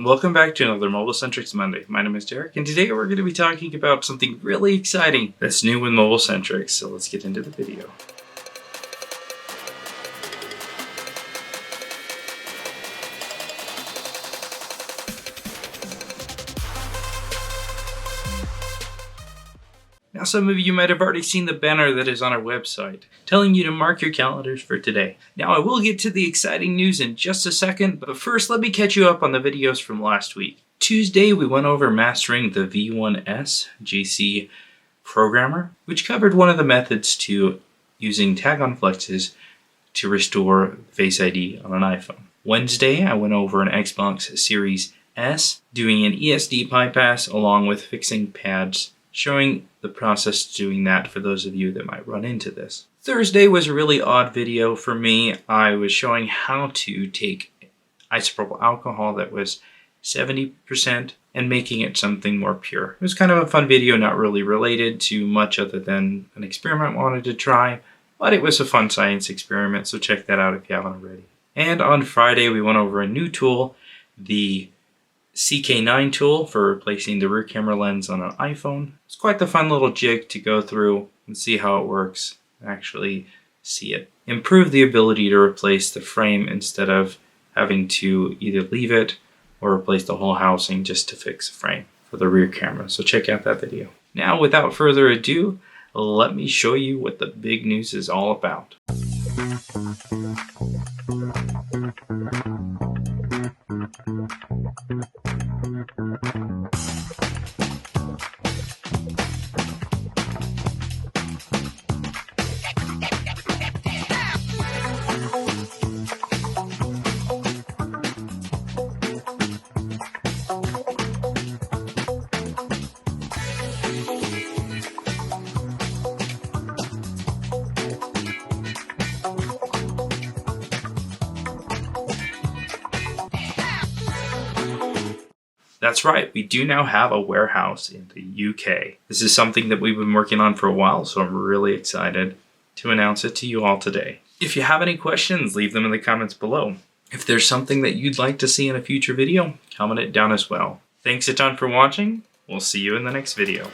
and welcome back to another MobileSentrix Monday. My name is Derek, and today we're going to be talking about something really exciting that's new with MobileSentrix, so let's get into the video. Now, some of you might have already seen the banner that is on our website, telling you to mark your calendars for today. Now, I will get to the exciting news in just a second, but first let me catch you up on the videos from last week. Tuesday, we went over mastering the V1S GC programmer, which covered one of the methods to using tag-on flexes to restore Face ID on an iPhone. Wednesday, I went over an Xbox Series S, doing an ESD bypass along with fixing pads, showing the process doing that for those of you that might run into this. Thursday was a really odd video for me. I was showing how to take isopropyl alcohol that was 70% and making it something more pure. It was kind of a fun video, not really related to much other than an experiment I wanted to try, but it was a fun science experiment, so check that out if you haven't already. And on Friday, we went over a new tool, the CK9 tool for replacing the rear camera lens on an iPhone. It's quite the fun little jig to go through and see how it works, actually see it. Improve the ability to replace the frame instead of having to either leave it or replace the whole housing just to fix a frame for the rear camera. So check out that video. Now, without further ado, let me show you what the big news is all about. That's right, we do now have a warehouse in the UK. This is something that we've been working on for a while, so I'm really excited to announce it to you all today. If you have any questions, leave them in the comments below. If there's something that you'd like to see in a future video, comment it down as well. Thanks a ton for watching. We'll see you in the next video.